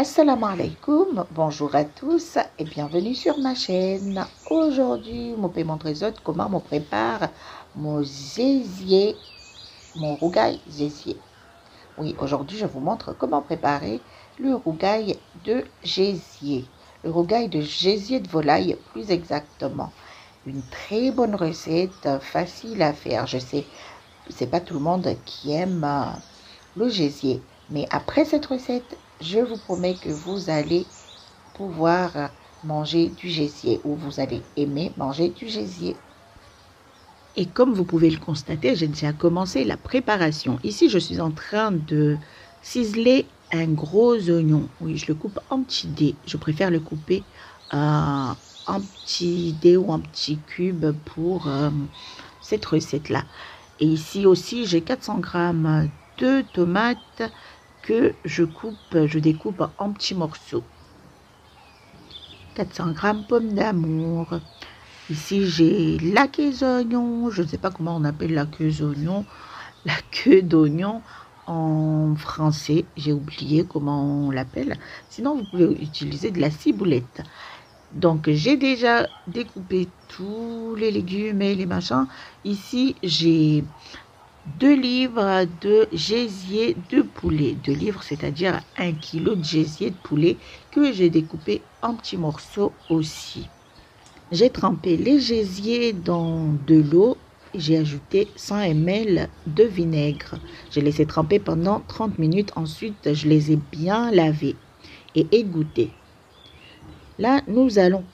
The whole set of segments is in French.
Assalamu alaikum, bonjour à tous et bienvenue sur ma chaîne. Aujourd'hui, je vais montrer comment on prépare mon gésier, mon rougail gésier. Oui, aujourd'hui, je vous montre comment préparer le rougail de gésier. Le rougail de gésier de volaille, plus exactement. Une très bonne recette, facile à faire. Je sais, c'est pas tout le monde qui aime le gésier. Mais après cette recette, je vous promets que vous allez pouvoir manger du gésier ou vous allez aimer manger du gésier. Et comme vous pouvez le constater, j'ai déjà commencé la préparation. Ici, je suis en train de ciseler un gros oignon. Oui, je le coupe en petits dés. Je préfère le couper en petits dés ou en petits cubes pour cette recette-là. Et ici aussi, j'ai 400 g de tomates que je découpe en petits morceaux. 400 g pommes d'amour. Ici, j'ai la queue d'oignon. Je ne sais pas comment on appelle la queue d'oignon. La queue d'oignon en français. J'ai oublié comment on l'appelle. Sinon, vous pouvez utiliser de la ciboulette. Donc, j'ai déjà découpé tous les légumes et les machins. Ici, j'ai 2 livres de gésier de poulet. 2 livres, c'est-à-dire 1 kg de gésier de poulet que j'ai découpé en petits morceaux aussi. J'ai trempé les gésiers dans de l'eau et j'ai ajouté 100 ml de vinaigre. J'ai laissé tremper pendant 30 minutes. Ensuite, je les ai bien lavés et égouttés. Là, nous allons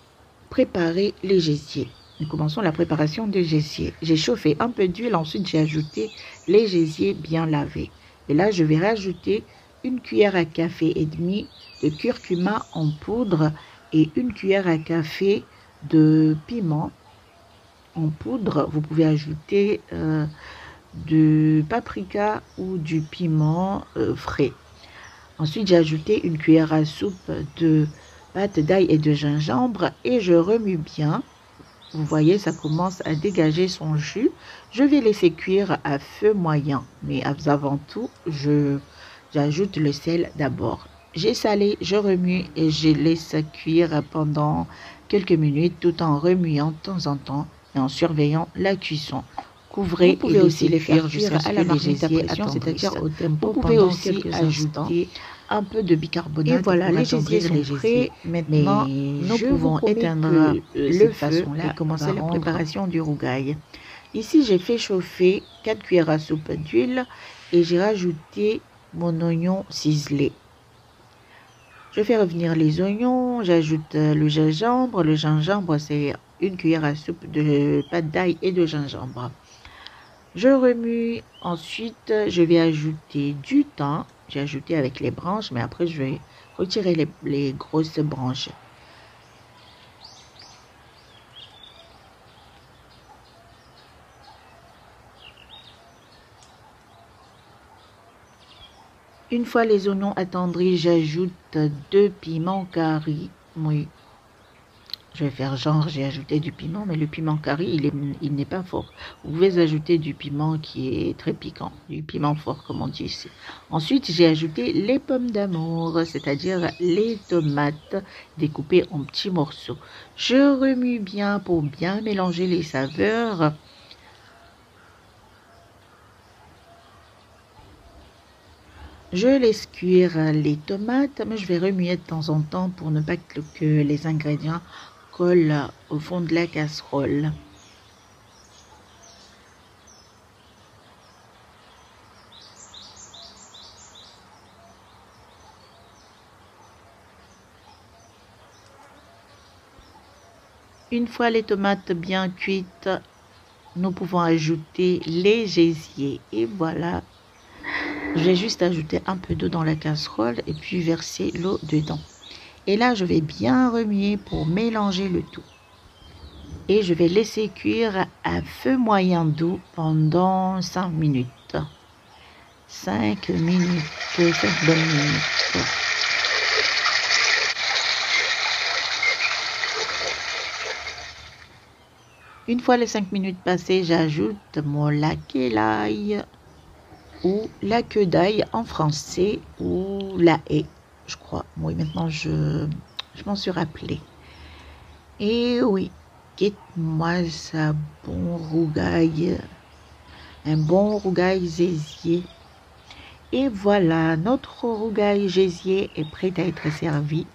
préparer les gésiers. Nous commençons la préparation des gésiers. J'ai chauffé un peu d'huile, ensuite j'ai ajouté les gésiers bien lavés. Et là, je vais rajouter 1 cuillère à café et demi de curcuma en poudre et 1 cuillère à café de piment en poudre. Vous pouvez ajouter du paprika ou du piment frais. Ensuite, j'ai ajouté 1 cuillère à soupe de pâte d'ail et de gingembre et je remue bien. Vous voyez, ça commence à dégager son jus. Je vais laisser cuire à feu moyen. Mais avant tout, j'ajoute le sel d'abord. J'ai salé, je remue et je laisse cuire pendant quelques minutes tout en remuant de temps en temps et en surveillant la cuisson. Couvrez. Vous pouvez aussi les faire jusqu'à ce que les gésiers c'est-à-dire au tempo. Vous pouvez aussi ajouter un peu de bicarbonate. Et voilà, les gésiers sont prêts. Maintenant, nous pouvons éteindre le feu et commencer la préparation du rougail. Ici, j'ai fait chauffer 4 cuillères à soupe d'huile et j'ai rajouté mon oignon ciselé. Je fais revenir les oignons, j'ajoute le gingembre. Le gingembre, c'est 1 cuillère à soupe de pâte d'ail et de gingembre. Je remue. Ensuite, je vais ajouter du thym. J'ai ajouté avec les branches, mais après, je vais retirer les grosses branches. Une fois les oignons attendris, j'ajoute 2 piments curry. Oui, je vais faire genre j'ai ajouté du piment, mais le piment curry, il n'est pas fort. Vous pouvez ajouter du piment qui est très piquant, du piment fort comme on dit ici. Ensuite, j'ai ajouté les pommes d'amour, c'est-à-dire les tomates découpées en petits morceaux. Je remue bien pour bien mélanger les saveurs. Je laisse cuire les tomates, mais je vais remuer de temps en temps pour ne pas que les ingrédients collent au fond de la casserole. Une fois les tomates bien cuites, nous pouvons ajouter les gésiers. Et voilà. Je vais juste ajouter un peu d'eau dans la casserole et puis verser l'eau dedans. Et là, je vais bien remuer pour mélanger le tout. Et je vais laisser cuire à feu moyen doux pendant 5 minutes. 5 minutes, 5 bonnes minutes. Une fois les 5 minutes passées, j'ajoute mon laqué l'ail ou la queue d'ail en français ou la haie. je crois. Oui, maintenant je m'en suis rappelé. Et oui, quitte-moi ça, bon rougail, un bon rougail gésier. Et voilà, notre rougail gésier est prêt à être servi.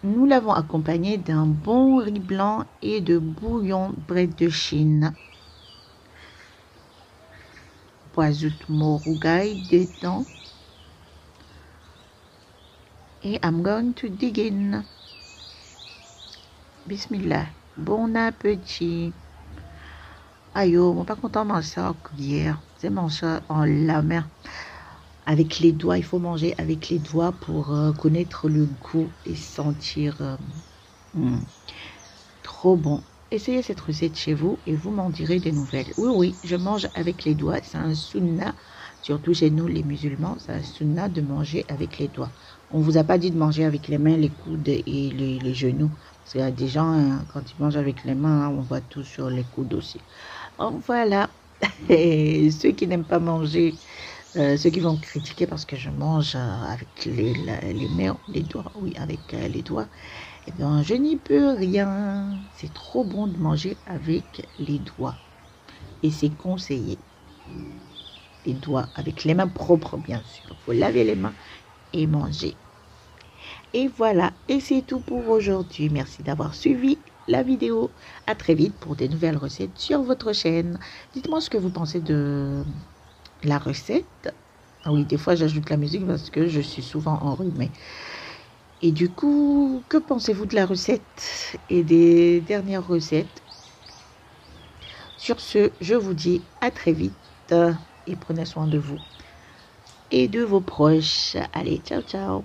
Nous l'avons accompagné d'un bon riz blanc et de bouillon bread de Chine. Ajoute mon rougail dedans. Et I'm going to dig in. Bismillah. Bon appétit. Aïe, moi pas content de manger ça en cuillère. C'est manger ça en la main. Avec les doigts, il faut manger avec les doigts pour connaître le goût et sentir trop bon. Essayez cette recette chez vous et vous m'en direz des nouvelles. Oui, oui, je mange avec les doigts. C'est un sunna, surtout chez nous les musulmans, c'est un sunna de manger avec les doigts. On ne vous a pas dit de manger avec les mains, les coudes et les genoux. Parce qu'il y a des gens, hein, quand ils mangent avec les mains, hein, on voit tout sur les coudes aussi. Donc voilà, et ceux qui n'aiment pas manger, ceux qui vont critiquer parce que je mange avec les mains, les doigts, oui, avec les doigts, eh bien, je n'y peux rien. C'est trop bon de manger avec les doigts. Et c'est conseillé. Les doigts, avec les mains propres, bien sûr. Il faut laver les mains et manger. Et voilà, et c'est tout pour aujourd'hui. Merci d'avoir suivi la vidéo. À très vite pour des nouvelles recettes sur votre chaîne. Dites-moi ce que vous pensez de la recette. Ah oui, des fois j'ajoute la musique parce que je suis souvent enrhumée. Et du coup, que pensez-vous de la recette et des dernières recettes? Sur ce, je vous dis à très vite et prenez soin de vous et de vos proches. Allez, ciao, ciao.